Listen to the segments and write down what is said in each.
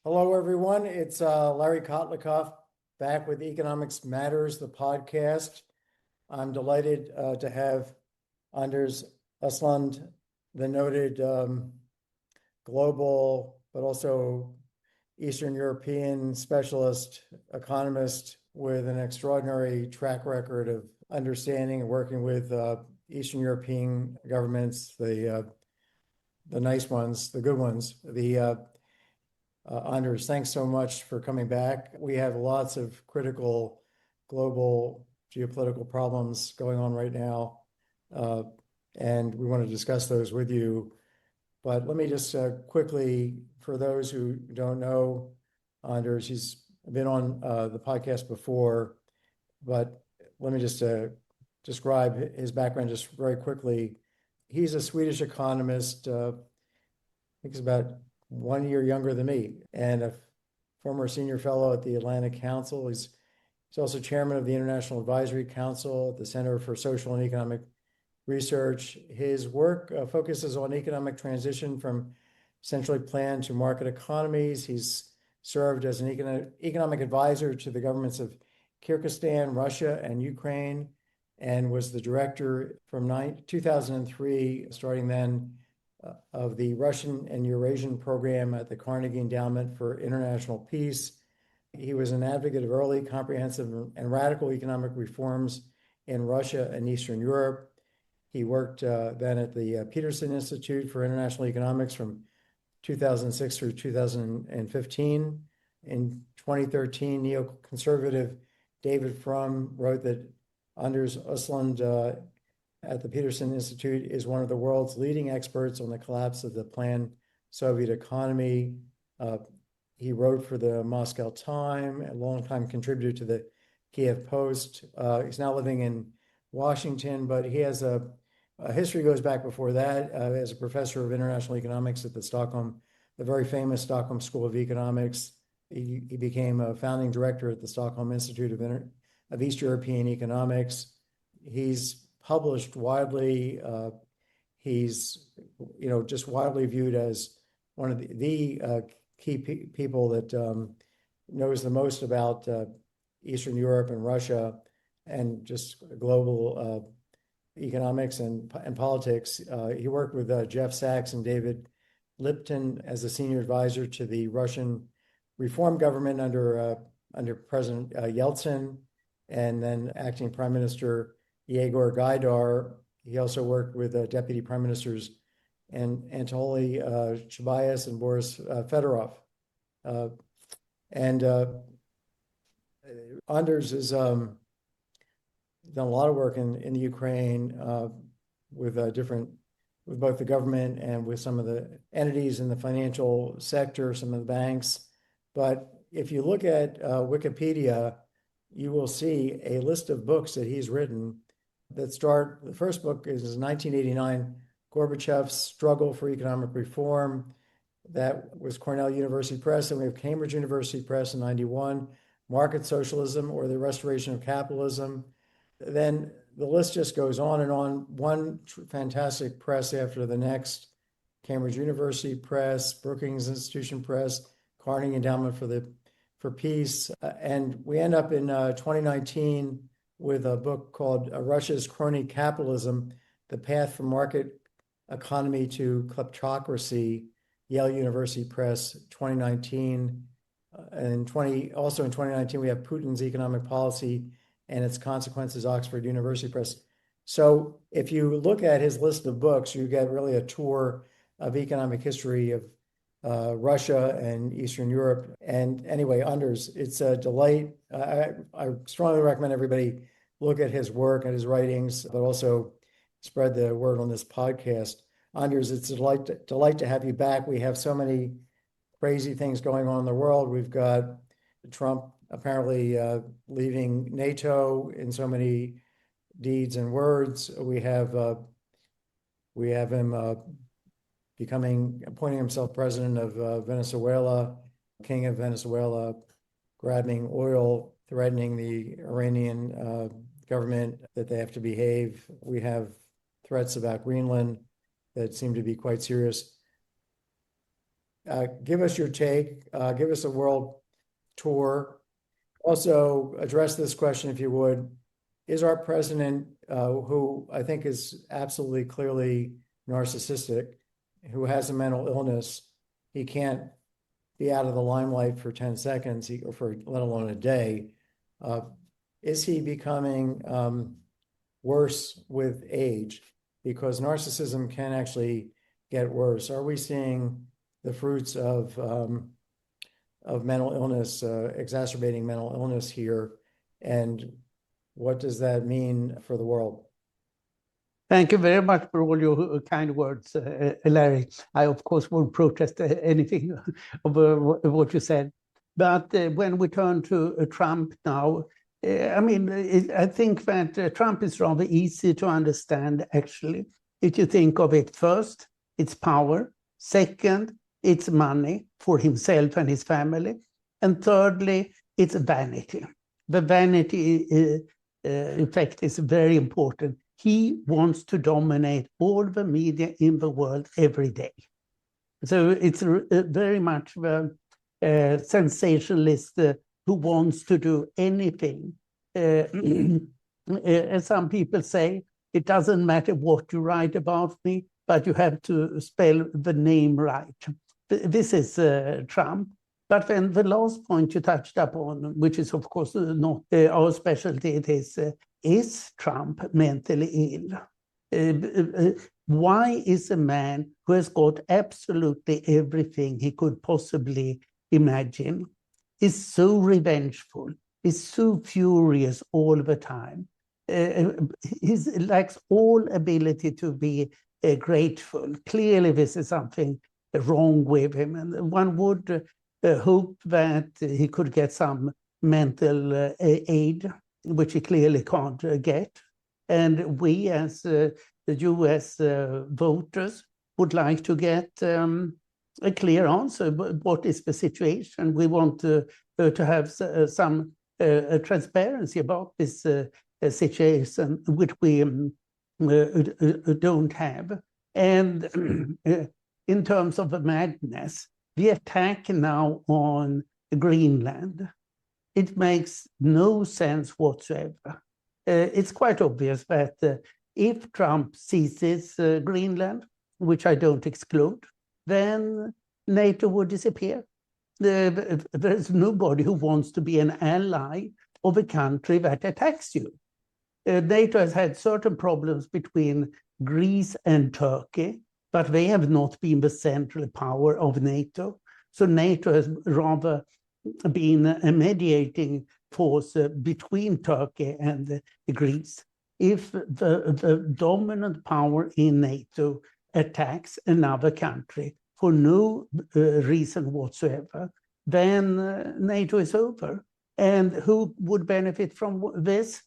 Hello, everyone. It's Larry Kotlikoff back with Economics Matters, the podcast. I'm delighted to have Anders Åslund, the noted global, but also Eastern European specialist economist with an extraordinary track record of understanding and working with Eastern European governments, the nice ones, the good ones, Anders, thanks so much for coming back. We have lots of critical global geopolitical problems going on right now, and we want to discuss those with you. But let me just quickly, for those who don't know Anders, he's been on the podcast before, but let me just describe his background just very quickly. He's a Swedish economist. I think he's about 1 year younger than me, and a former senior fellow at the Atlantic Council. He's also chairman of the International Advisory Council at the Center for Social and Economic Research. His work focuses on economic transition from centrally planned to market economies. He's served as an economic advisor to the governments of Kyrgyzstan, Russia, and Ukraine, and was the director from 2003, starting then, of the Russian and Eurasian program at the Carnegie Endowment for International Peace. He was an advocate of early, comprehensive, and radical economic reforms in Russia and Eastern Europe. He worked then at the Peterson Institute for International Economics from 2006 through 2015. In 2013, neoconservative David Frum wrote that Anders Åslund at the Peterson Institute is one of the world's leading experts on the collapse of the planned Soviet economy. He wrote for the Moscow Times, a longtime contributor to the Kiev Post. He's now living in Washington, but he has a history goes back before that as a professor of international economics at the very famous Stockholm School of Economics. He became a founding director at the Stockholm Institute of East European Economics. He's published widely. He's, just widely viewed as one of the key people that knows the most about Eastern Europe and Russia and just global economics and politics. He worked with Jeff Sachs and David Lipton as a senior advisor to the Russian reform government under President Yeltsin, and then acting Prime Minister Yegor Gaidar. He also worked with Deputy Prime Ministers Anatoly Chubais and Boris Fedorov. Anders has done a lot of work in the Ukraine with both the government and with some of the entities in the financial sector, some of the banks. But if you look at Wikipedia, you will see a list of books that he's written that start. The first book is 1989, Gorbachev's Struggle for Economic Reform. That was Cornell University Press. And we have Cambridge University Press in 91, Market Socialism or the Restoration of Capitalism. Then the list just goes on and on. One fantastic press after the next: Cambridge University Press, Brookings Institution Press, Carnegie Endowment for Peace. And we end up in 2019 with a book called Russia's Crony Capitalism, The Path from Market Economy to Kleptocracy, Yale University Press, 2019. Also in 2019, we have Putin's Economic Policy and Its Consequences, Oxford University Press. So if you look at his list of books, you get really a tour of economic history of Russia and Eastern Europe. And anyway, Anders, it's a delight. I strongly recommend everybody look at his work and his writings, but also spread the word on this podcast. Anders, it's a delight to have you back. We have so many crazy things going on in the world. We've got Trump apparently leaving NATO in so many deeds and words. We have him appointing himself president of Venezuela, king of Venezuela, grabbing oil, threatening the Iranian government that they have to behave. We have threats about Greenland that seem to be quite serious. Give us your take, give us a world tour. Also address this question, if you would. Is our president, who I think is absolutely clearly narcissistic, who has a mental illness, he can't be out of the limelight for 10 seconds, or for let alone a day. Is he becoming worse with age? Because narcissism can actually get worse. Are we seeing the fruits of mental illness, exacerbating mental illness here? And what does that mean for the world? Thank you very much for all your kind words, Larry. I, of course, won't protest anything of what you said. But when we turn to Trump now, I think that Trump is rather easy to understand, actually. If you think of it, first, it's power. Second, it's money for himself and his family. And thirdly, it's vanity. The vanity effect is very important. He wants to dominate all the media in the world every day. So it's very much the sensationalist who wants to do anything. As some people say, it doesn't matter what you write about me, but you have to spell the name right. This is Trump. But then the last point you touched upon, which is of course not our specialty, it is Trump mentally ill? Why is a man who has got absolutely everything he could possibly imagine, is so revengeful, is so furious all the time? He lacks all ability to be grateful. Clearly this is something wrong with him, and one would hope that he could get some mental aid, which he clearly can't get. And we as the US voters would like to get a clear answer. What is the situation? We want to have some transparency about this situation, which we don't have. And in terms of the madness, the attack now on Greenland, it makes no sense whatsoever. It's quite obvious that if Trump seizes Greenland, which I don't exclude, then NATO would disappear. There's nobody who wants to be an ally of a country that attacks you. NATO has had certain problems between Greece and Turkey, but they have not been the central power of NATO. So NATO has rather been a mediating force between Turkey and Greece. If the dominant power in NATO attacks another country for no reason whatsoever, then NATO is over. And who would benefit from this?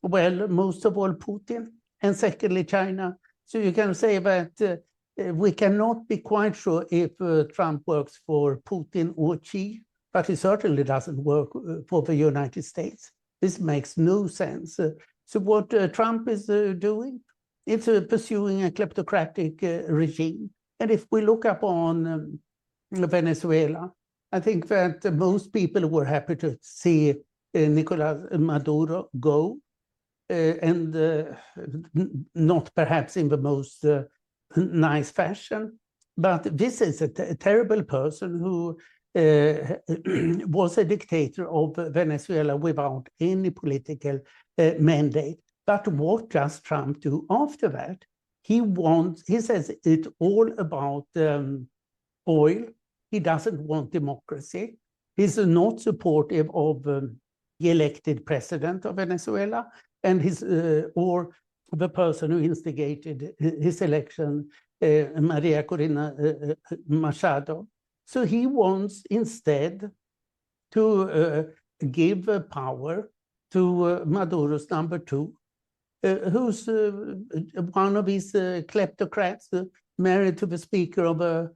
Well, most of all, Putin, and secondly, China. So you can say that we cannot be quite sure if Trump works for Putin or Xi, but he certainly doesn't work for the United States. This makes no sense. So what Trump is doing, it's pursuing a kleptocratic regime. And if we look upon Venezuela, I think that most people were happy to see Nicolas Maduro go, and not perhaps in the most nice fashion. But this is a terrible person who was a dictator of Venezuela without any political mandate. But what does Trump do after that? He says it's all about oil. He doesn't want democracy. He's not supportive of the elected president of Venezuela, and or the person who instigated his election, Maria Corina Machado. So he wants instead to give power to Maduro's number two, who's one of these kleptocrats, married to the speaker of a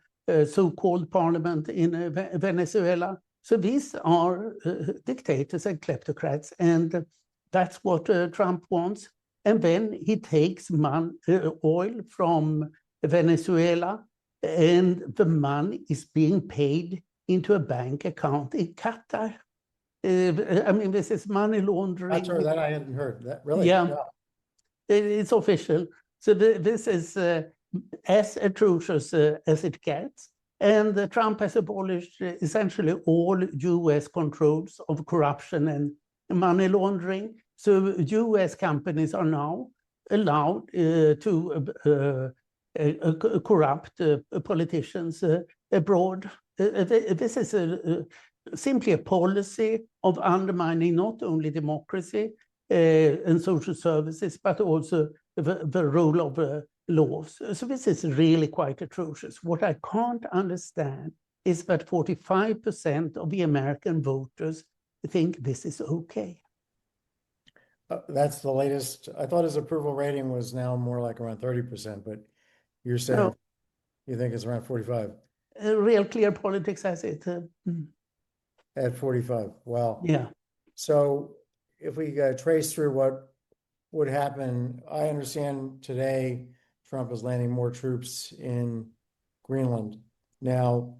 so-called parliament in Venezuela. So these are dictators and kleptocrats, and that's what Trump wants. And then he takes oil from Venezuela and the money is being paid into a bank account in Qatar. I mean, this is money laundering. Qatar, that I hadn't heard. That really? Yeah. It's official. So this is as atrocious as it gets. And Trump has abolished essentially all US controls of corruption and money laundering. So US companies are now allowed to corrupt politicians abroad. This is simply a policy of undermining not only democracy and social services, but also the rule of laws. So this is really quite atrocious. What I can't understand is that 45% of the American voters think this is okay. That's the latest. I thought his approval rating was now more like around 30%, but you're saying No. You think it's around 45? Real Clear Politics has it. At 45. Wow. Yeah. So if we trace through what would happen, I understand today Trump is landing more troops in Greenland. Now,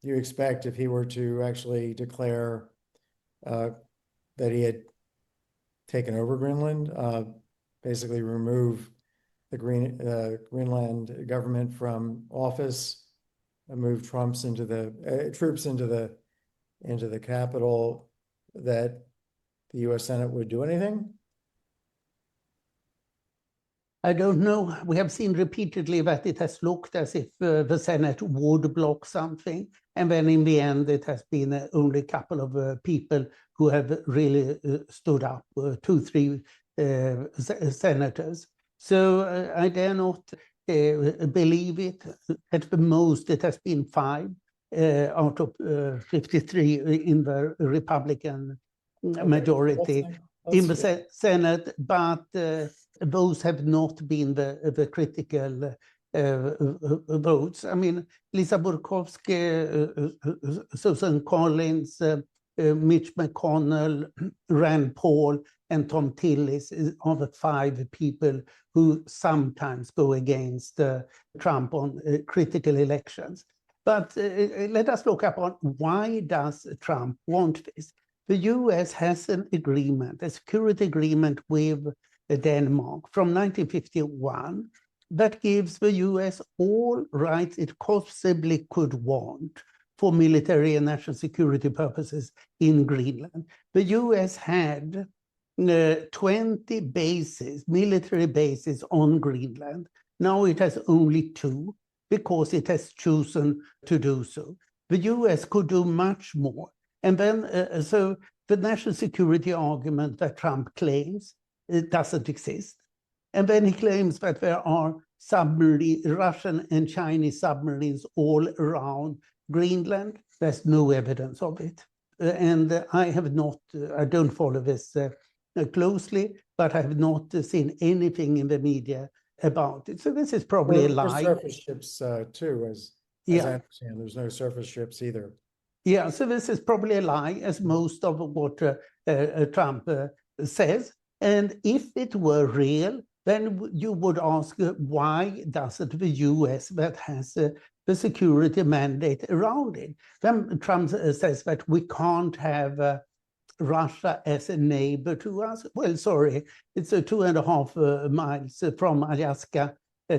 you expect if he were to actually declare that he had taken over Greenland, basically remove the Greenland government from office, and move troops into the capital, that the U.S. Senate would do anything? I don't know. We have seen repeatedly that it has looked as if the Senate would block something. And then in the end, it has been only a couple of people who have really stood up, 2-3 senators. So I dare not believe it. At the most, it has been 5 out of 53 in the Republican majority in the Senate, but those have not been the critical votes. I mean, Lisa Murkowski, Susan Collins, Mitch McConnell, Rand Paul, and Tom Tillis are the 5 people who sometimes go against Trump on critical elections. But let us look upon why does Trump want this? The US has an agreement, a security agreement with Denmark from 1951 that gives the US all rights it possibly could want for military and national security purposes in Greenland. The US had 20 bases, military bases on Greenland. Now it has only 2 because it has chosen to do so. The US could do much more. And then, so the national security argument that Trump claims, it doesn't exist. And then he claims that there are Russian and Chinese submarines all around Greenland. There's no evidence of it. And I don't follow this closely, but I have not seen anything in the media about it. So this is probably a lie. Surface ships too, as I understand. There's no surface ships either. Yeah, so this is probably a lie, as most of what Trump says. And if it were real, then you would ask, why doesn't the US that has the security mandate around it? Then Trump says that we can't have Russia as a neighbor to us. Well, sorry, it's 2.5 miles from Alaska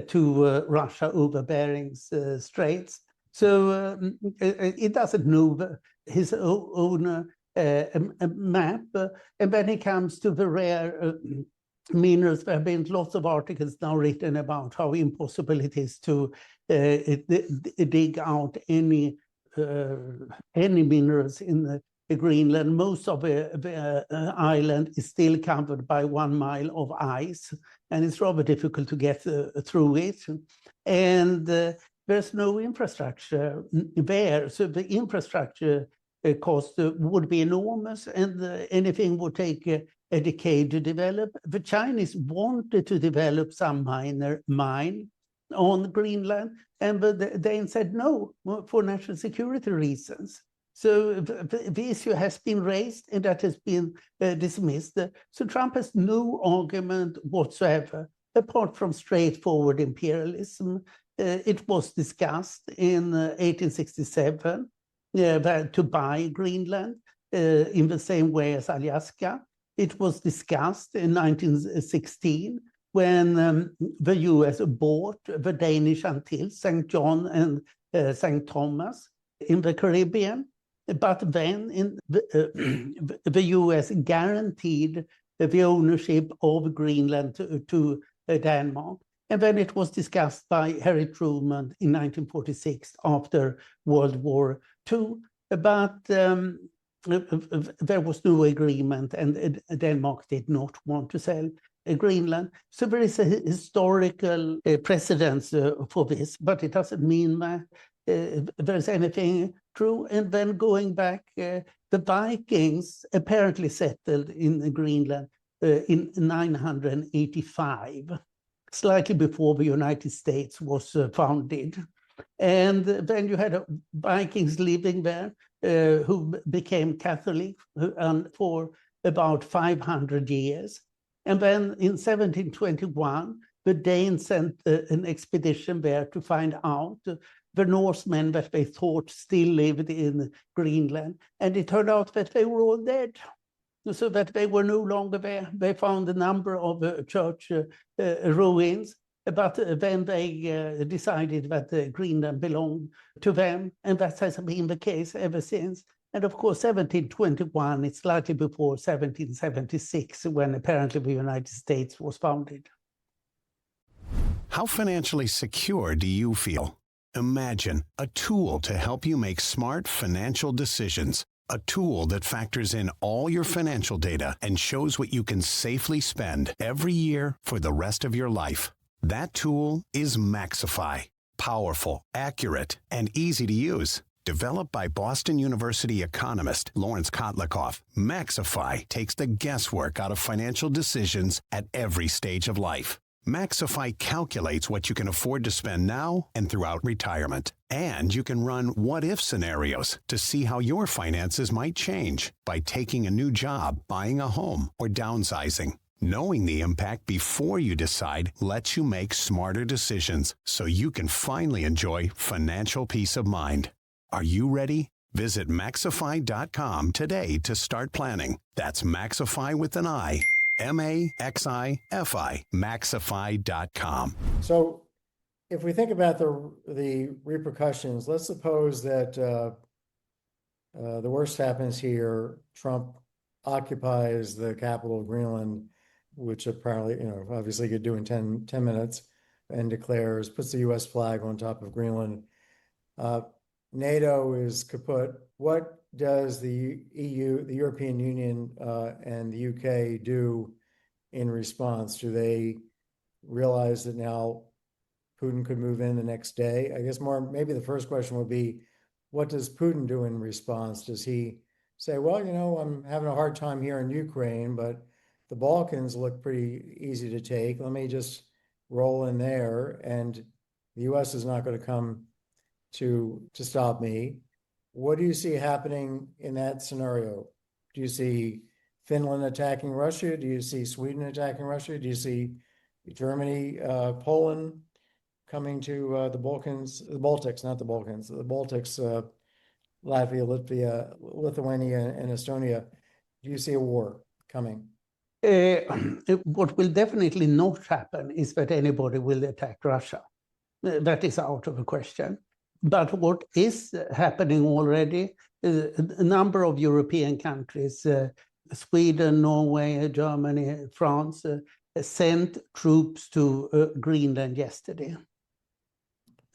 to Russia over Bering's Straits. So it doesn't know his own map. And when it comes to the rare minerals, there have been lots of articles now written about how impossible it is to dig out any minerals in Greenland. Most of the island is still covered by 1 mile of ice, and it's rather difficult to get through it. And there's no infrastructure there. So the infrastructure cost would be enormous, and anything would take a decade to develop. The Chinese wanted to develop some mine on Greenland, and the Danes said no for national security reasons. So the issue has been raised, and that has been dismissed. So Trump has no argument whatsoever, apart from straightforward imperialism. It was discussed in 1867 to buy Greenland in the same way as Alaska. It was discussed in 1916 when the US bought the Danish Antilles, St. John and St. Thomas in the Caribbean. But then the US guaranteed the ownership of Greenland to Denmark. And then it was discussed by Harry Truman in 1946 after World War II. But there was no agreement, and Denmark did not want to sell Greenland. So there is a historical precedence for this, but it doesn't mean that there's anything true. And then going back, the Vikings apparently settled in Greenland in 985, slightly before the United States was founded. And then you had Vikings living there who became Catholic for about 500 years. And then in 1721, the Danes sent an expedition there to find out the Norsemen that they thought still lived in Greenland. And it turned out that they were all dead, so that they were no longer there. They found a number of church ruins, but then they decided that Greenland belonged to them, and that has been the case ever since. And of course, 1721, it's slightly before 1776, when apparently the United States was founded. How financially secure do you feel? Imagine a tool to help you make smart financial decisions. A tool that factors in all your financial data and shows what you can safely spend every year for the rest of your life. That tool is Maxify. Powerful, accurate, and easy to use. Developed by Boston University economist Lawrence Kotlikoff, Maxify takes the guesswork out of financial decisions at every stage of life. Maxify calculates what you can afford to spend now and throughout retirement. And you can run what-if scenarios to see how your finances might change by taking a new job, buying a home, or downsizing. Knowing the impact before you decide lets you make smarter decisions so you can finally enjoy financial peace of mind. Are you ready? Visit Maxify.com today to start planning. That's Maxify with an I. Maxify, Maxify.com. So if we think about the repercussions, let's suppose that the worst happens here. Trump occupies the capital of Greenland, which apparently, obviously could do in 10 minutes, and puts the US flag on top of Greenland. NATO is kaput. What does the EU, the European Union, and the UK do in response? Do they realize that now Putin could move in the next day? I guess maybe the first question would be, what does Putin do in response? Does he say, well, I'm having a hard time here in Ukraine, but the Balkans look pretty easy to take. Let me just roll in there, and the US is not going to come to stop me. What do you see happening in that scenario? Do you see Finland attacking Russia? Do you see Sweden attacking Russia? Do you see Germany, Poland coming to the Balkans, the Baltics, not the Balkans, the Baltics, Latvia, Lithuania, and Estonia? Do you see a war coming? What will definitely not happen is that anybody will attack Russia. That is out of the question. But what is happening already, a number of European countries, Sweden, Norway, Germany, France, sent troops to Greenland yesterday.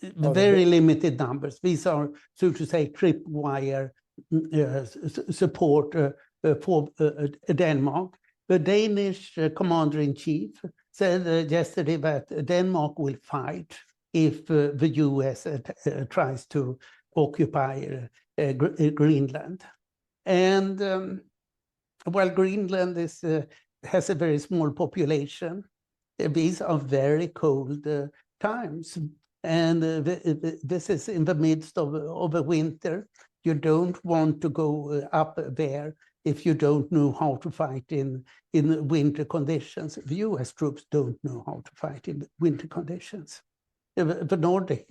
Very limited numbers. These are, so to say, tripwire support for Denmark. The Danish commander-in-chief said yesterday that Denmark will fight if the US tries to occupy Greenland. And while Greenland has a very small population, these are very cold times. And this is in the midst of a winter. You don't want to go up there if you don't know how to fight in winter conditions. The US troops don't know how to fight in winter conditions. the Nordic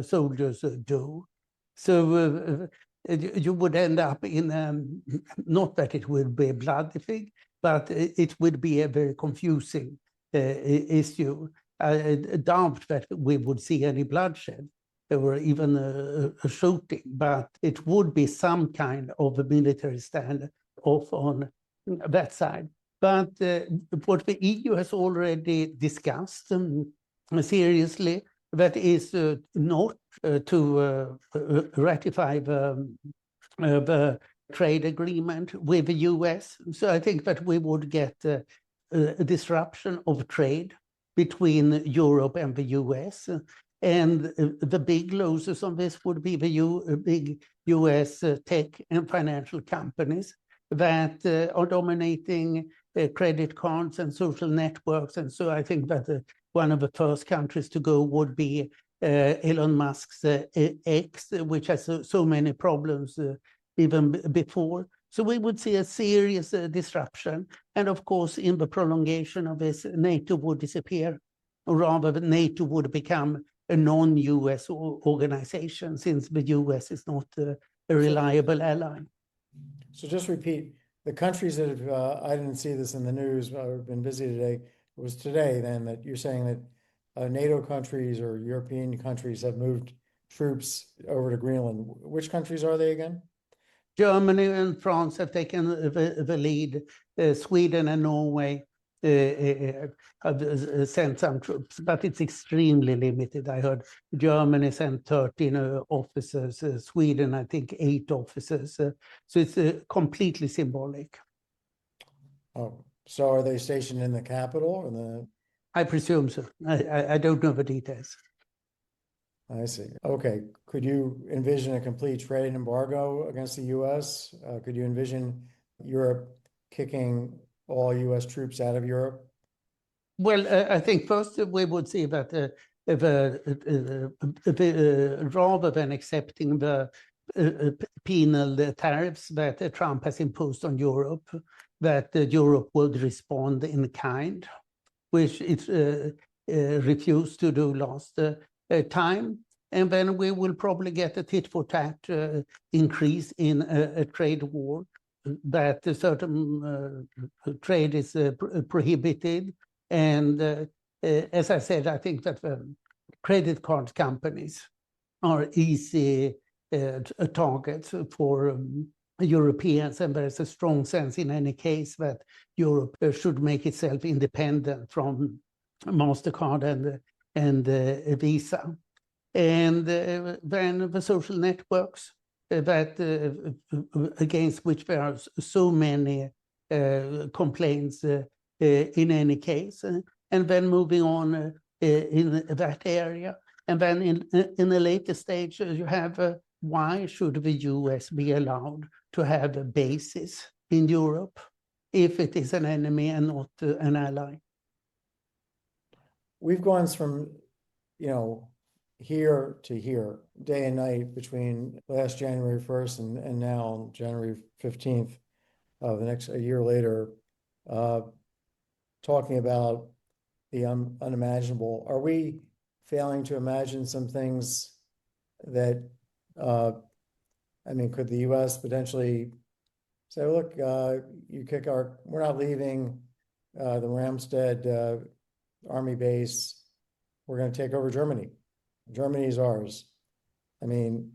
soldiers do. So you would end up in, not that it would be a bloody thing, but it would be a very confusing issue. I doubt that we would see any bloodshed or even a shooting, but it would be some kind of a military stand off on that side. But what the EU has already discussed seriously, that is not to ratify the trade agreement with the US. So I think that we would get a disruption of trade between Europe and the US. And the big losers on this would be the big US tech and financial companies that are dominating credit cards and social networks. And so I think that one of the first countries to go would be Elon Musk's X, which has so many problems even before. So we would see a serious disruption. And of course, in the prolongation of this, NATO would disappear, or rather NATO would become a non-US organization, since the US is not a reliable ally. So just repeat, the countries that have, I didn't see this in the news, I've been busy today, it was today then that you're saying that NATO countries or European countries have moved troops over to Greenland. Which countries are they again? Germany and France have taken the lead. Sweden and Norway have sent some troops, but it's extremely limited. I heard Germany sent 13 officers, Sweden, I think 8 officers. So it's completely symbolic. Oh, so are they stationed in the capital? I presume so. I don't know the details. I see. Okay. Could you envision a complete trade embargo against the U.S.? Could you envision Europe kicking all U.S. troops out of Europe? Well, I think first we would see that rather than accepting the penal tariffs that Trump has imposed on Europe, that Europe would respond in kind, which it refused to do last time. And then we will probably get a tit-for-tat increase in a trade war, that a certain trade is prohibited. And as I said, I think that credit card companies are easy targets for Europeans, and there's a strong sense in any case that Europe should make itself independent from MasterCard and Visa. And then the social networks that against which there are so many complaints in any case, and then moving on in that area. And then in a later stage, you have why should the US be allowed to have a basis in Europe if it is an enemy and not an ally? We've gone from, here to here, day and night, between last January 1st and now January 15th of a year later, talking about the unimaginable. Are we failing to imagine some things that, could the U.S. potentially say, look, we're not leaving the Ramstead Army base, we're going to take over Germany. Germany is ours. Who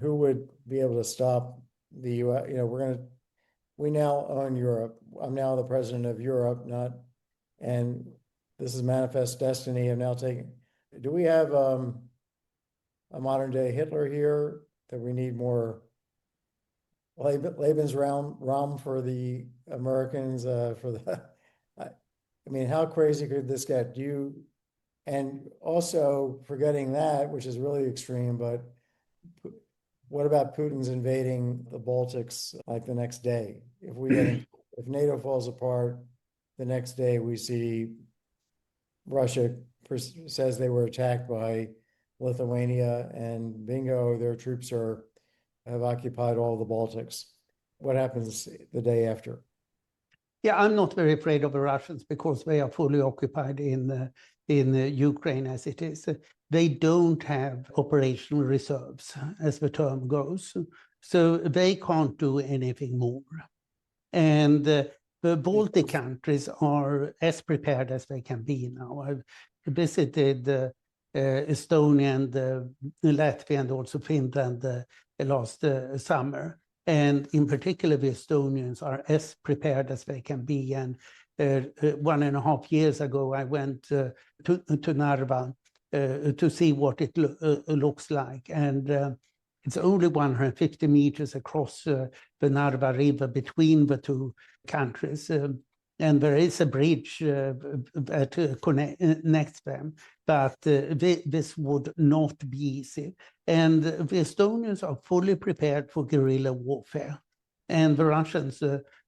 would be able to stop the U.S.? We now own Europe. I'm now the president of Europe, and this is manifest destiny of now taking. Do we have a modern day Hitler here that we need more Lebensraum for the Americans? How crazy could this get? And also forgetting that, which is really extreme, but what about Putin's invading the Baltics like the next day? If NATO falls apart, the next day we see Russia says they were attacked by Lithuania, and bingo, their troops have occupied all the Baltics. What happens the day after? Yeah, I'm not very afraid of the Russians because they are fully occupied in in Ukraine as it is. They don't have operational reserves, as the term goes. So they can't do anything more. And the Baltic countries are as prepared as they can be now. I've visited Estonia and Latvia and also Finland last summer. And in particular, the Estonians are as prepared as they can be. And 1.5 years ago, I went to Narva to see what it looks like. And it's only 150 meters across the Narva River between the two countries. And there is a bridge that connects them, but this would not be easy. And the Estonians are fully prepared for guerrilla warfare. And the Russians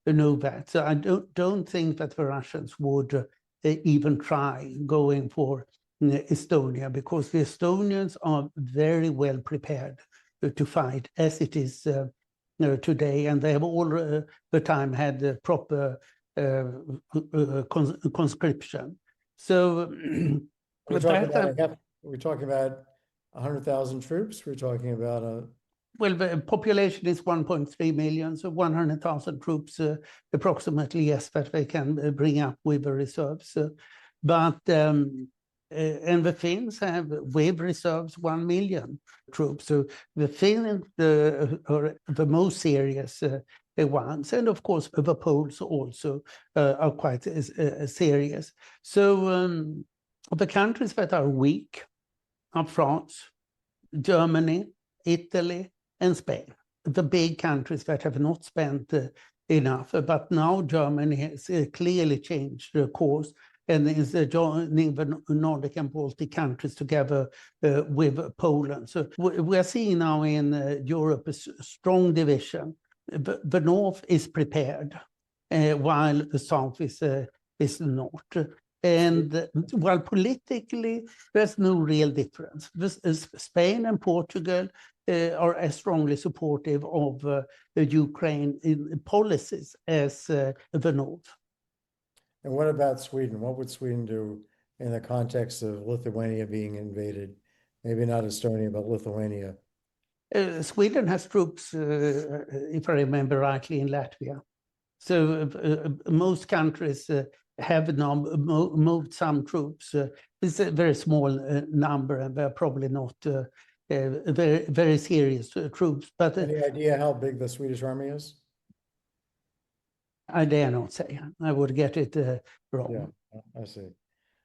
know that. So I don't think that the Russians would even try going for Estonia, because the Estonians are very well prepared to fight as it is today, and they have all the time had proper conscription. So we're talking about 100,000 troops. We're talking about well, the population is 1.3 million, so 100,000 troops approximately, yes, that they can bring up with the reserves. And the Finns have with reserves 1 million troops. So the Finns are the most serious ones. And of course, the Poles also are quite serious. So the countries that are weak are France, Germany, Italy, and Spain. The big countries that have not spent enough. But now Germany has clearly changed the course and is joining the Nordic and Baltic countries together with Poland. So we are seeing now in Europe a strong division. The North is prepared, while the South is not. And while politically, there's no real difference. Spain and Portugal are as strongly supportive of Ukraine in policies as the North. And what about Sweden? What would Sweden do in the context of Lithuania being invaded? Maybe not Estonia, but Lithuania. Sweden has troops, if I remember rightly, in Latvia. So most countries have now moved some troops. It's a very small number, and they're probably not very, very serious troops. But any idea how big the Swedish army is? I dare not say. I would get it wrong. Yeah, I see.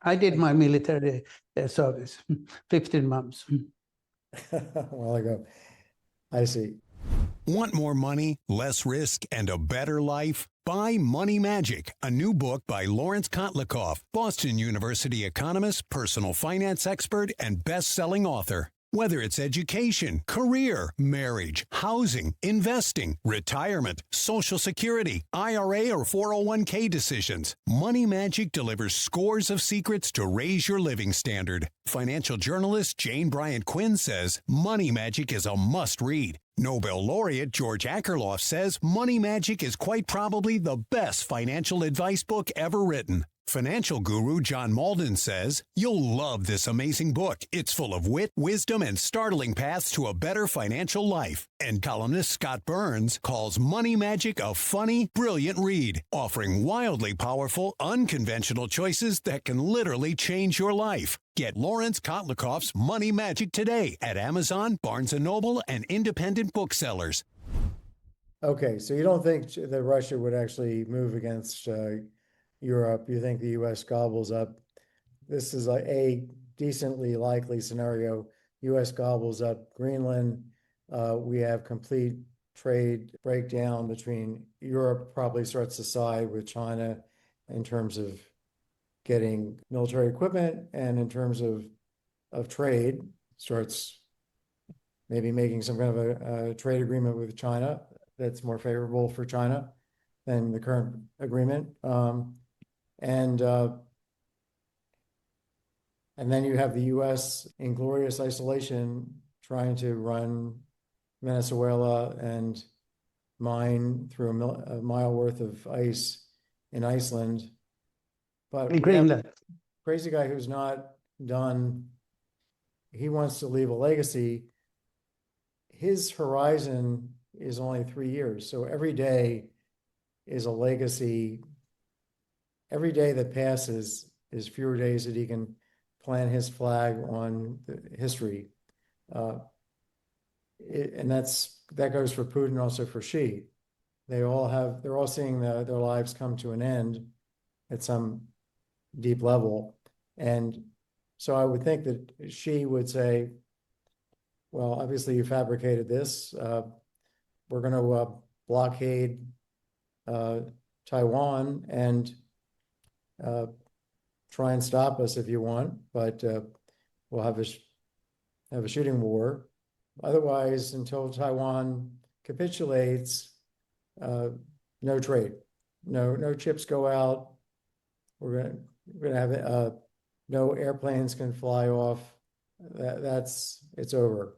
I did my military service, 15 months. A while ago. I see. Want more money, less risk, and a better life? Buy Money Magic, a new book by Lawrence Kotlikoff, Boston University economist, personal finance expert, and best-selling author. Whether it's education, career, marriage, housing, investing, retirement, Social Security, IRA, or 401k decisions, Money Magic delivers scores of secrets to raise your living standard. Financial journalist Jane Bryant Quinn says Money Magic is a must-read. Nobel laureate George Akerlof says Money Magic is quite probably the best financial advice book ever written. Financial guru John Malden says, you'll love this amazing book. It's full of wit, wisdom, and startling paths to a better financial life. And columnist Scott Burns calls Money Magic a funny, brilliant read, offering wildly powerful, unconventional choices that can literally change your life. Get Lawrence Kotlikoff's Money Magic today at Amazon, Barnes & Noble, and independent booksellers. Okay, so you don't think that Russia would actually move against Europe? You think the U.S. gobbles up? This is a decently likely scenario. U.S. gobbles up Greenland. We have complete trade breakdown between Europe, probably starts to side with China in terms of getting military equipment, and in terms of trade, starts maybe making some kind of a trade agreement with China that's more favorable for China than the current agreement. And then you have the U.S. in glorious isolation trying to run Venezuela and mine through a mile worth of ice in Iceland. But in Greenland. crazy guy who's not done, he wants to leave a legacy. His horizon is only 3 years. So every day is a legacy. Every day that passes is fewer days that he can plant his flag on history. And that goes for Putin, also for Xi. They're all seeing their lives come to an end at some deep level. And so I would think that Xi would say, well, obviously you fabricated this. We're going to blockade Taiwan and try and stop us if you want, but we'll have a shooting war. Otherwise, until Taiwan capitulates, no trade, no chips go out. We're gonna have no airplanes can fly off. It's over.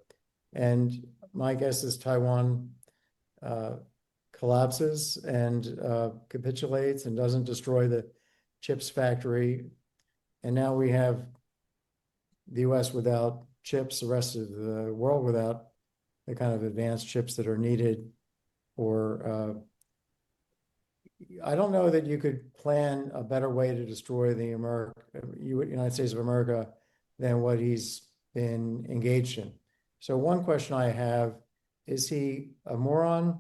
And my guess is Taiwan collapses and capitulates and doesn't destroy the chips factory. And now we have the US without chips, the rest of the world without the kind of advanced chips that are needed. Or I don't know that you could plan a better way to destroy the United States of America than what he's been engaged in. So one question I have, is he a moron?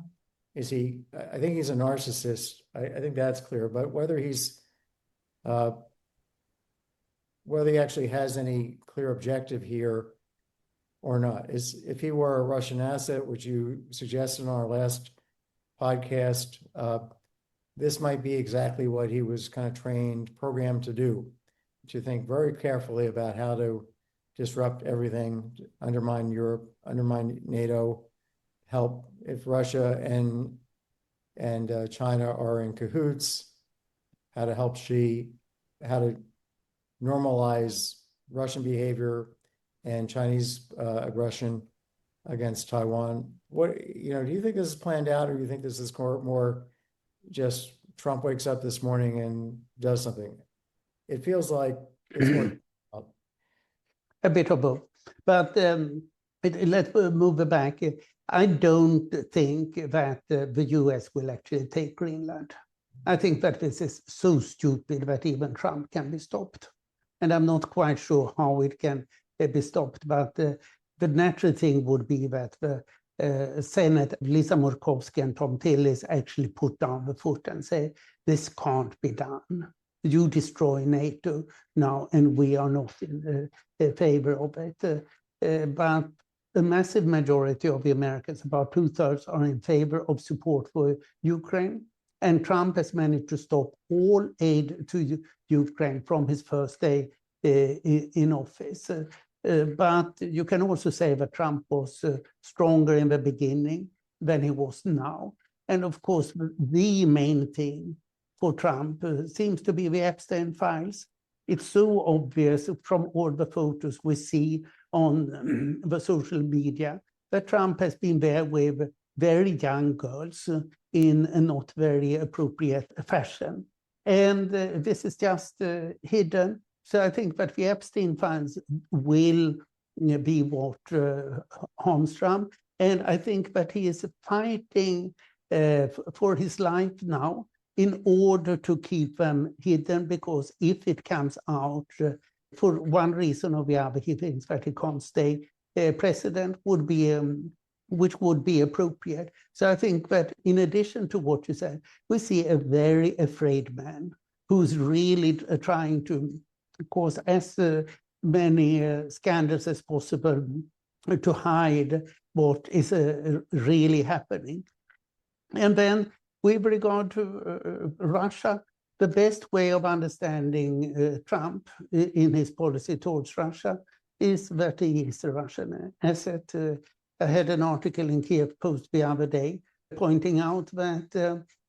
I think he's a narcissist. I think that's clear, but whether he actually has any clear objective here or not. If he were a Russian asset, which you suggested in our last podcast, this might be exactly what he was kind of programmed to do, to think very carefully about how to disrupt everything, undermine Europe, undermine NATO, help if Russia and China are in cahoots, how to help Xi, how to normalize Russian behavior and Chinese aggression against Taiwan. Do you think this is planned out, or do you think this is more just Trump wakes up this morning and does something? It feels like it's more a bit of both. But let's move back. I don't think that the US will actually take Greenland. I think that this is so stupid that even Trump can be stopped. And I'm not quite sure how it can be stopped. But the natural thing would be that the Senate, Lisa Murkowski and Tom Tillis actually put down the foot and say, this can't be done. You destroy NATO now, and we are not in favor of it. But a massive majority of the Americans, about 2/3, are in favor of support for Ukraine. And Trump has managed to stop all aid to Ukraine from his first day in office. But you can also say that Trump was stronger in the beginning than he was now. And of course, the main thing for Trump seems to be the Epstein files. It's so obvious from all the photos we see on the social media that Trump has been there with very young girls in a not very appropriate fashion. And this is just hidden. So I think that the Epstein files will be what harms Trump. And I think that he is fighting for his life now in order to keep them hidden, because if it comes out for one reason or the other, he thinks that he can't stay president, which would be appropriate. So I think that in addition to what you said, we see a very afraid man who's really trying to cause as many scandals as possible to hide what is really happening. And then with regard to Russia, the best way of understanding Trump in his policy towards Russia is that he is a Russian asset. I had an article in Kiev Post the other day pointing out that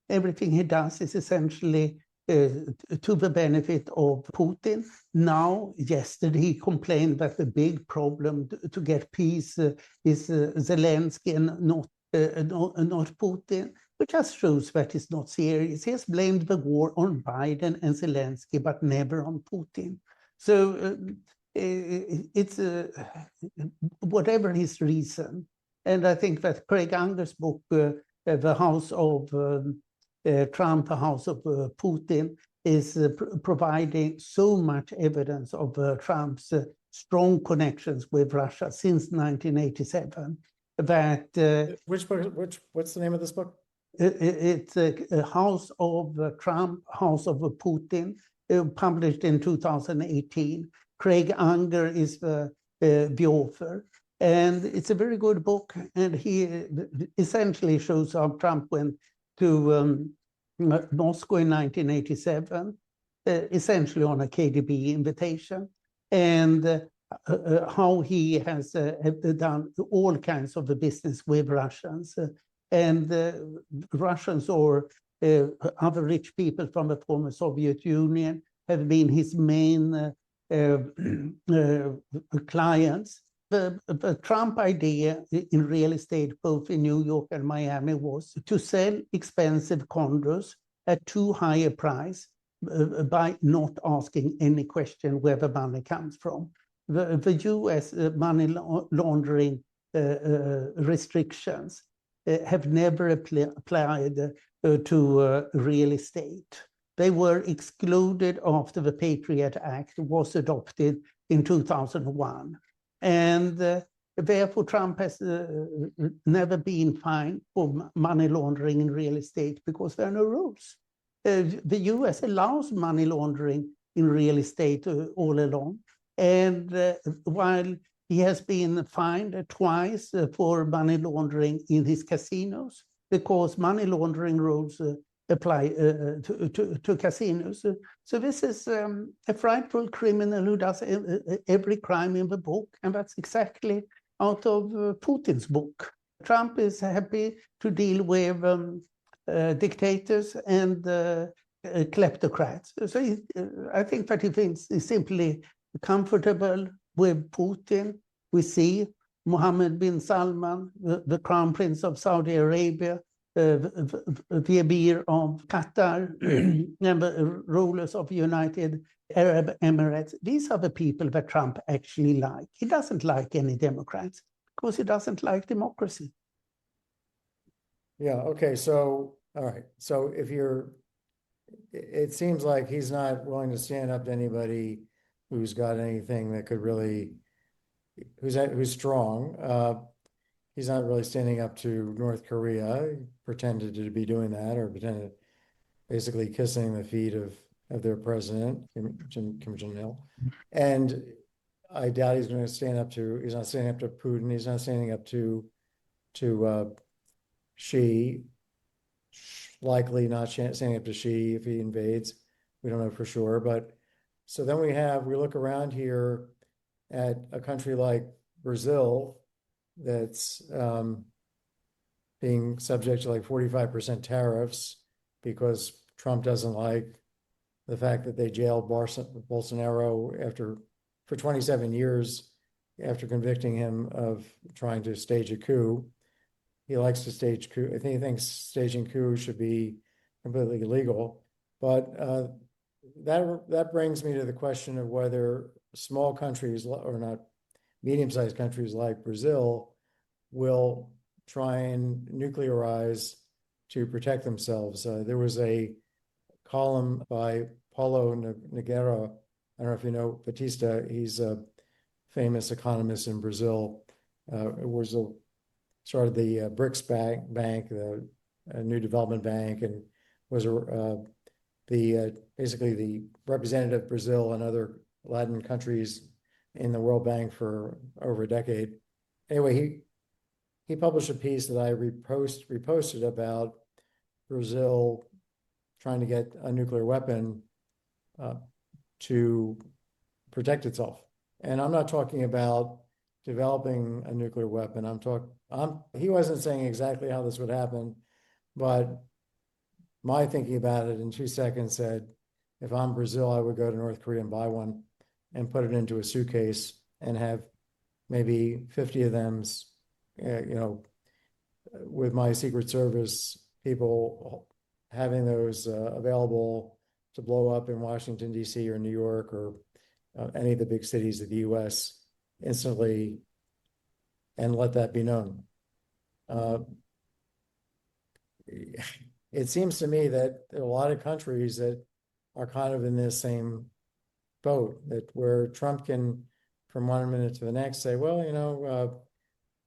everything he does is essentially to the benefit of Putin. Now, yesterday, he complained that the big problem to get peace is Zelensky and not Putin, which just shows that it's not serious. He has blamed the war on Biden and Zelensky, but never on Putin. So it's whatever his reason. And I think that Craig Unger's book, The House of Trump, The House of Putin, is providing so much evidence of Trump's strong connections with Russia since 1987 that... Which book, what's the name of this book? It's a House of Trump, House of Putin, published in 2018. Craig Unger is the author. And it's a very good book. And he essentially shows how Trump went to Moscow in 1987, essentially on a KGB invitation, and how he has done all kinds of business with Russians. And Russians or other rich people from the former Soviet Union have been his main clients. The Trump idea in real estate, both in New York and Miami, was to sell expensive condos at too high a price by not asking any question where the money comes from. The US money laundering restrictions have never applied to real estate. They were excluded after the Patriot Act was adopted in 2001. And therefore, Trump has never been fined for money laundering in real estate because there are no rules. The US allows money laundering in real estate all along. And while he has been fined twice for money laundering in his casinos, because money laundering rules apply to casinos. So this is a frightful criminal who does every crime in the book, and that's exactly out of Putin's book. Trump is happy to deal with dictators and kleptocrats. So I think that he's simply comfortable with Putin. We see Mohammed bin Salman, the Crown Prince of Saudi Arabia, the Emir of Qatar, and the rulers of United Arab Emirates. These are the people that Trump actually likes. He doesn't like any Democrats because he doesn't like democracy. Yeah, okay, so, all right. So it seems like he's not willing to stand up to anybody who's got anything that could really, who's strong. He's not really standing up to North Korea. He pretended to be doing that, or pretended basically kissing the feet of their president, Kim Jong-il. And I doubt he's not standing up to Putin. He's not standing up to Xi, likely not standing up to Xi if he invades. We don't know for sure. But so then we look around here at a country like Brazil that's being subject to like 45% tariffs because Trump doesn't like the fact that they jailed Bolsonaro for 27 years after convicting him of trying to stage a coup. He likes to stage coup. I think he thinks staging coup should be completely illegal. But that brings me to the question of whether small countries, or not medium-sized countries like Brazil, will try and nuclearize to protect themselves. There was a column by Paulo Nogueira. I don't know if you know Batista. He's a famous economist in Brazil. Started the BRICS bank, the New Development Bank, and was basically the representative of Brazil and other Latin countries in the World Bank for over a decade. Anyway, he published a piece that I reposted about Brazil trying to get a nuclear weapon to protect itself. And I'm not talking about developing a nuclear weapon. He wasn't saying exactly how this would happen, but my thinking about it in 2 seconds said, if I'm Brazil, I would go to North Korea and buy one and put it into a suitcase and have maybe 50 of them, with my Secret Service people having those available to blow up in Washington, D.C. or New York or any of the big cities of the U.S. instantly and let that be known. It seems to me that there are a lot of countries that are kind of in this same boat, that where Trump can, from one minute to the next, say, well, you know,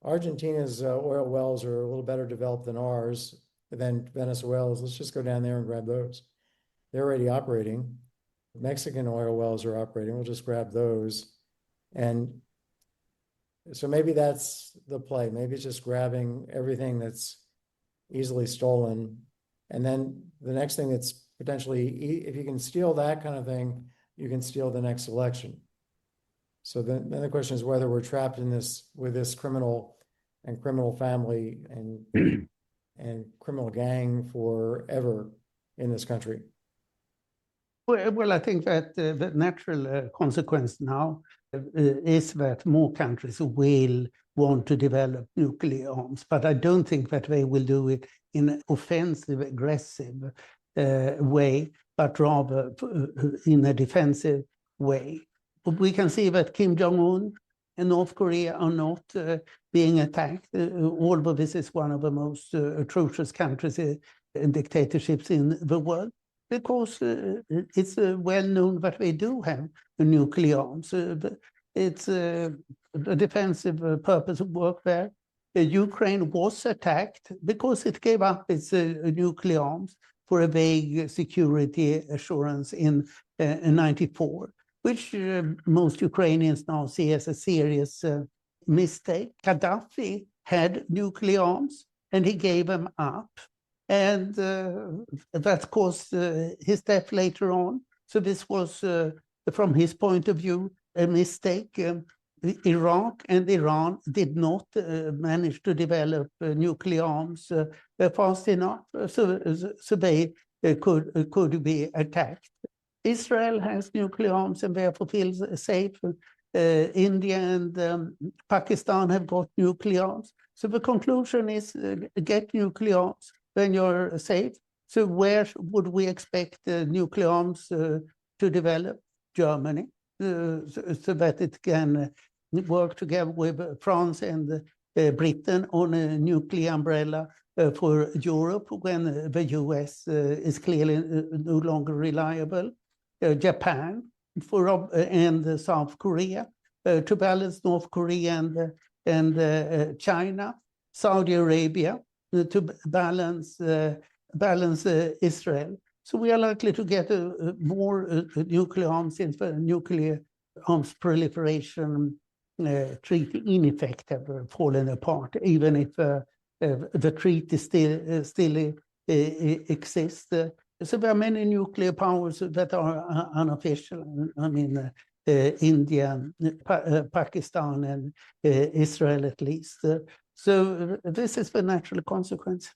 Argentina's oil wells are a little better developed than ours, than Venezuela's. Let's just go down there and grab those. They're already operating. Mexican oil wells are operating. We'll just grab those. And so maybe that's the play. Maybe it's just grabbing everything that's easily stolen. And then the next thing that's potentially, if you can steal that kind of thing, you can steal the next election. So then the question is whether we're trapped in this with this criminal family and criminal gang forever in this country. Well, I think that the natural consequence now is that more countries will want to develop nuclear arms, but I don't think that they will do it in an offensive, aggressive way, but rather in a defensive way. We can see that Kim Jong-un and North Korea are not being attacked, although this is one of the most atrocious countries and dictatorships in the world, because it's well known that they do have nuclear arms. It's a defensive purpose of work there. Ukraine was attacked because it gave up its nuclear arms for a vague security assurance in 1994. Which most Ukrainians now see as a serious mistake. Gaddafi had nuclear arms and he gave them up. And that caused his death later on. So this was, from his point of view, a mistake. Iraq and Iran did not manage to develop nuclear arms fast enough, so they could be attacked. Israel has nuclear arms and therefore feels safe. India and Pakistan have got nuclear arms. So the conclusion is get nuclear arms, then you're safe. So where would we expect nuclear arms to develop? Germany, so that it can work together with France and Britain on a nuclear umbrella for Europe when the US is clearly no longer reliable. Japan and South Korea to balance North Korea and China, Saudi Arabia to balance Israel. So we are likely to get more nuclear arms since the nuclear arms proliferation treaty in effect have fallen apart, even if the treaty still exists. So there are many nuclear powers that are unofficial. I mean, India, Pakistan, and Israel at least. So this is the natural consequence.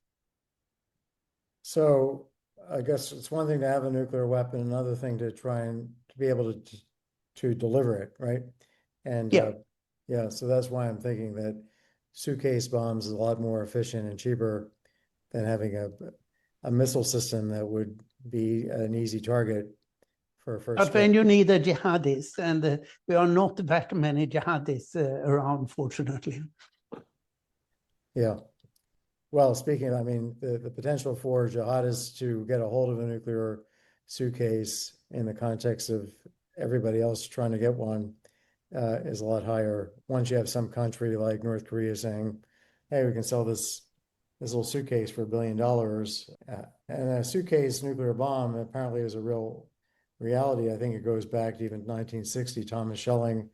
So I guess it's one thing to have a nuclear weapon, another thing to try and to be able to deliver it, right? And yeah, so that's why I'm thinking that suitcase bombs is a lot more efficient and cheaper than having a missile system that would be an easy target for a first. But then you need a jihadist, and there are not that many jihadists around, fortunately. Yeah. Well, speaking of, I mean, the potential for jihadists to get a hold of a nuclear suitcase in the context of everybody else trying to get one is a lot higher. Once you have some country like North Korea saying, hey, we can sell this little suitcase for $1 billion. And a suitcase nuclear bomb apparently is a real reality. I think it goes back to even 1960. Thomas Schelling,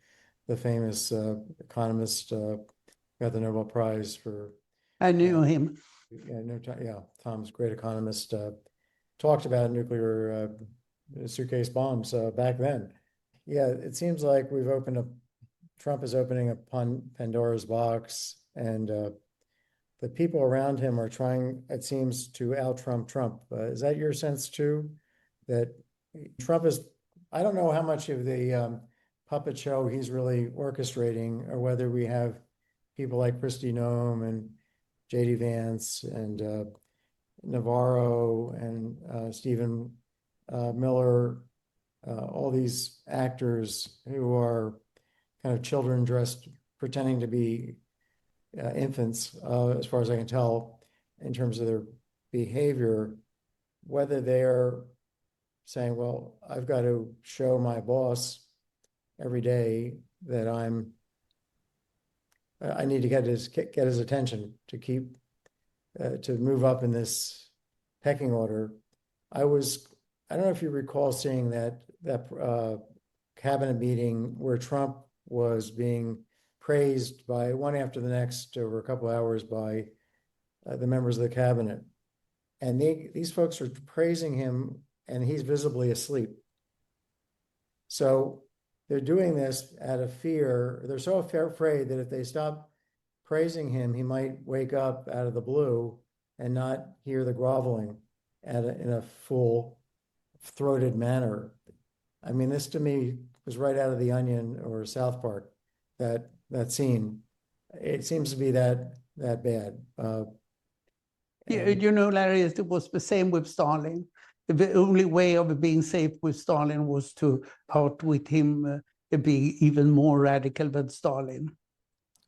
the famous economist, got the Nobel Prize for... I knew him. Yeah, Tom's great economist, talked about nuclear suitcase bombs back then. Yeah, it seems like we've opened up, Trump is opening up Pandora's box, and the people around him are trying, it seems, to out-Trump Trump. Is that your sense too? That Trump is, I don't know how much of the puppet show he's really orchestrating, or whether we have people like Kristi Noem and J.D. Vance and Navarro and Stephen Miller all these actors who are kind of children dressed, pretending to be infants, as far as I can tell, in terms of their behavior, whether they're saying, well, I've got to show my boss every day that I need to get his attention to keep, to move up in this pecking order. I don't know if you recall seeing that cabinet meeting where Trump was being praised by one after the next over a couple of hours by the members of the cabinet. And these folks are praising him and he's visibly asleep. So they're doing this out of fear. They're so afraid that if they stop praising him, he might wake up out of the blue and not hear the groveling in a full-throated manner. I mean, this to me was right out of The Onion or South Park, that scene. It seems to be that bad. You know, Larry, it was the same with Stalin. The only way of being safe with Stalin was to part with him, be even more radical than Stalin.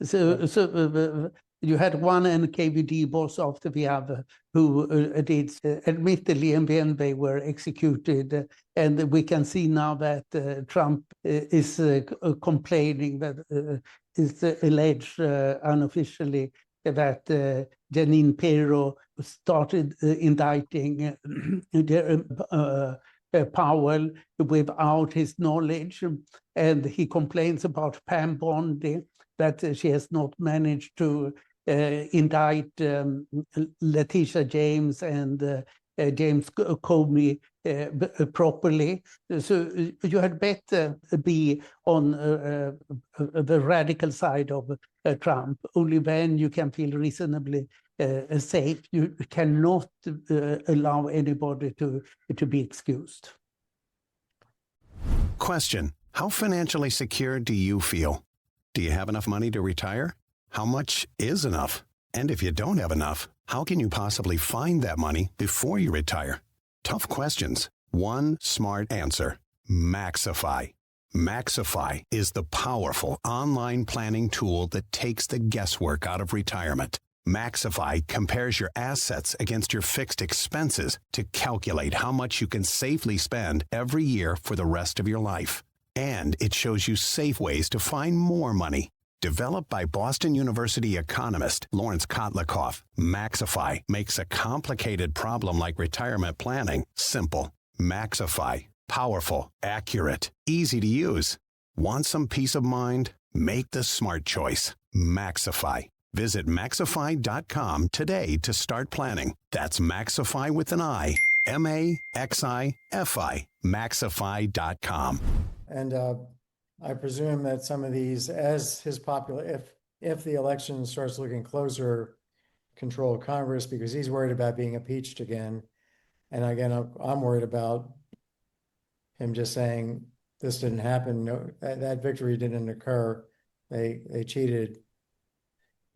So you had one NKVD boss after the other who did, admittedly, in the end they were executed. And we can see now that Trump is complaining that is alleged unofficially that Janine Pirro started indicting Powell without his knowledge. And he complains about Pam Bondi, that she has not managed to indict Letitia James and James Comey properly. So you had better be on the radical side of Trump. Only then you can feel reasonably safe. You cannot allow anybody to be excused. Question: how financially secure do you feel? Do you have enough money to retire? How much is enough? And if you don't have enough, how can you possibly find that money before you retire? Tough questions. One smart answer: Maxify. Maxify is the powerful online planning tool that takes the guesswork out of retirement. Maxify compares your assets against your fixed expenses to calculate how much you can safely spend every year for the rest of your life. And it shows you safe ways to find more money. Developed by Boston University economist Lawrence Kotlikoff, Maxify makes a complicated problem like retirement planning simple. Maxify. Powerful, accurate, easy to use. Want some peace of mind? Make the smart choice. Maxify. Visit Maxify.com today to start planning. That's Maxify with an I. M-A-X-I-F-I. Maxify.com. And I presume that some of these, as his if the election starts looking closer, control of Congress, because he's worried about being impeached again. And again, I'm worried about him just saying this didn't happen. No, that victory didn't occur. They cheated.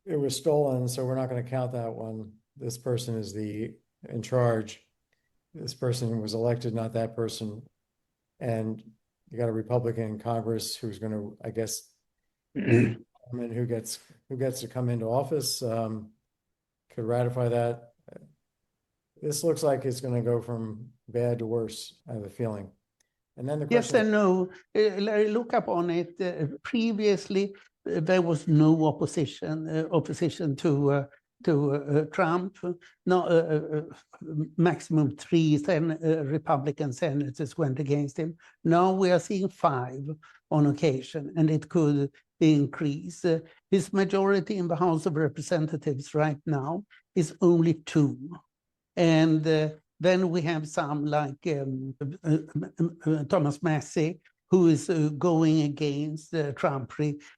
It was stolen, so we're not going to count that one. This person is in charge. This person was elected, not that person. And you got a Republican in Congress who's going to, I guess, who gets to come into office, could ratify that. This looks like it's going to go from bad to worse, I have a feeling. And then the question— Yes and no. Larry, look up on it. Previously, there was no opposition to Trump. No, maximum 3 Republican senators went against him. Now we are seeing 5 on occasion, and it could increase. His majority in the House of Representatives right now is only 2. And then we have some like Thomas Massey, who is going against Trump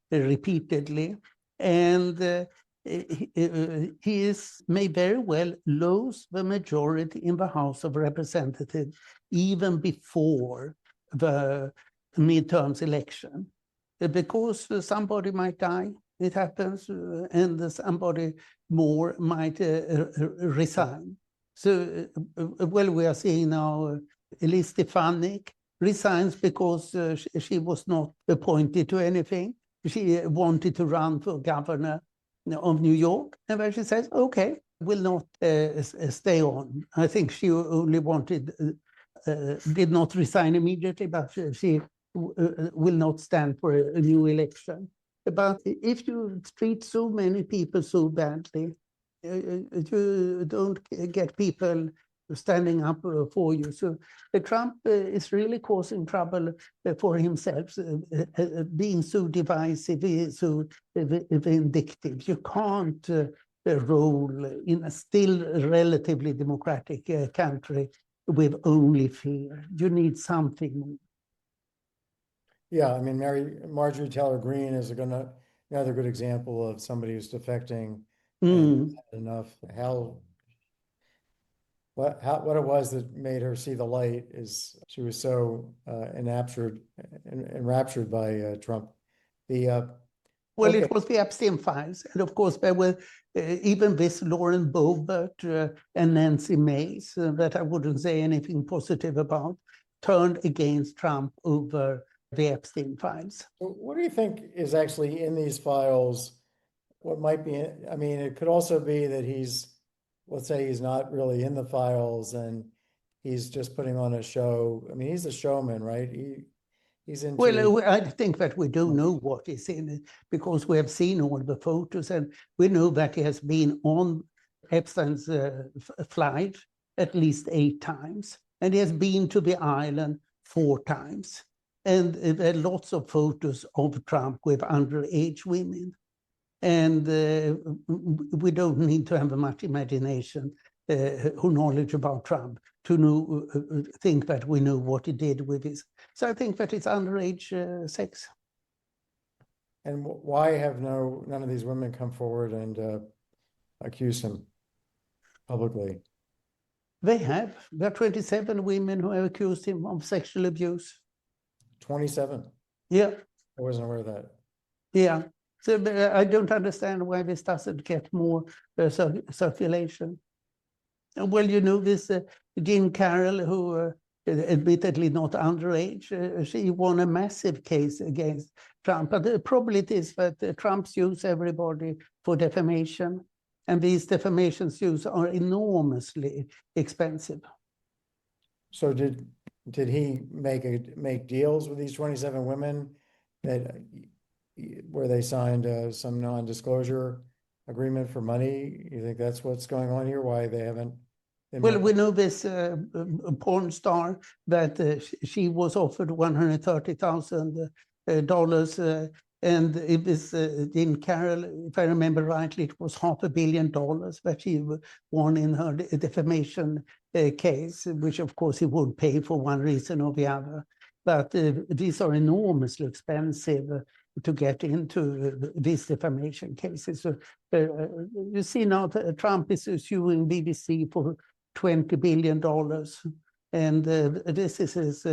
repeatedly. And he may very well lose the majority in the House of Representatives even before the midterms election, because somebody might die, it happens, and somebody more might resign. So, well, we are seeing now Elise Stefanik, resigns because she was not appointed to anything. She wanted to run for governor of New York, and then she says, okay, will not stay on. I think she only wanted, did not resign immediately, but she will not stand for a new election. But if you treat so many people so badly, you don't get people standing up for you. So Trump is really causing trouble for himself, being so divisive, so vindictive. You can't rule in a still relatively democratic country with only fear. You need something more. Yeah, I mean, Marjorie Taylor Greene is another good example of somebody who's defecting and enough. What it was that made her see the light is she was so enraptured by Trump. Well, it was the Epstein files, and of course there were even this Lauren Boebert and Nancy Mace that I wouldn't say anything positive about, turned against Trump over the Epstein files. What do you think is actually in these files? What might be, I mean, it could also be that let's say he's not really in the files and he's just putting on a show. I mean, he's a showman, right? He's into... Well, I think that we do know what is in it because we have seen all the photos, and we know that he has been on Epstein's flight at least 8 times, and he has been to the island 4 times. And there are lots of photos of Trump with underage women. And we don't need to have much imagination or knowledge about Trump to think that we know what he did with his. So I think that it's underage sex. And why have none of these women come forward and accuse him publicly? They have. There are 27 women who have accused him of sexual abuse. 27? Yeah. I wasn't aware of that. Yeah. So I don't understand why this doesn't get more circulation. Well, you know, this Jean Carroll, who admittedly not underage, she won a massive case against Trump. But the problem is that Trump sues everybody for defamation, and these defamation suits are enormously expensive. So did he make deals with these 27 women where they signed some non-disclosure agreement for money? You think that's what's going on here? Why they haven't? Well, we know this porn star that she was offered $130,000, and it was Jean Carroll, if I remember rightly, it was $500 million that she won in her defamation case, which of course he would pay for one reason or the other. But these are enormously expensive to get into these defamation cases. So you see now that Trump is suing BBC for $20 billion, and this is his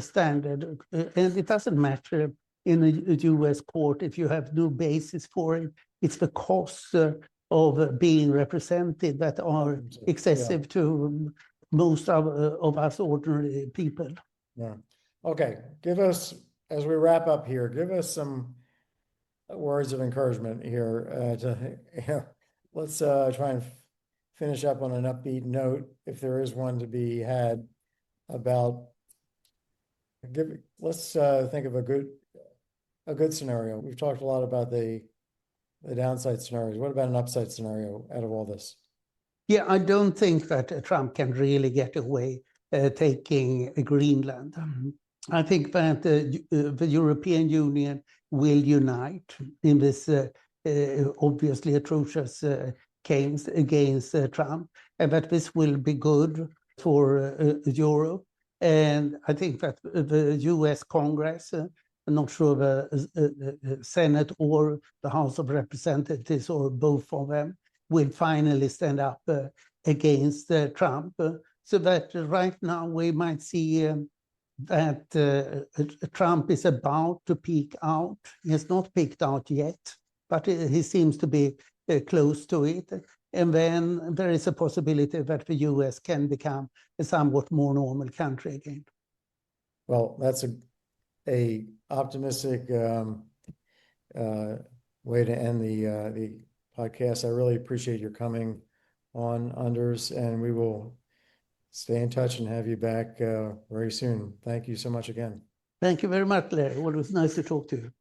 standard. And it doesn't matter in a US court if you have no basis for it. It's the costs of being represented that are excessive to most of us ordinary people. Yeah. Okay. Give us, as we wrap up here, give us some words of encouragement here. Let's try and finish up on an upbeat note, if there is one to be had, about. Let's think of a good scenario. We've talked a lot about the downside scenarios. What about an upside scenario out of all this? Yeah, I don't think that Trump can really get away taking Greenland. I think that the European Union will unite in this obviously atrocious case against Trump, and that this will be good for Europe. And I think that the US Congress, I'm not sure the Senate or the House of Representatives or both of them, will finally stand up against Trump. So that right now we might see that Trump is about to peak out. He has not peaked out yet, but he seems to be close to it. And then there is a possibility that the US can become a somewhat more normal country again. Well, that's a optimistic way to end the podcast. I really appreciate your coming on, Anders, and we will stay in touch and have you back very soon. Thank you so much again. Thank you very much, Larry. Well, it was nice to talk to you.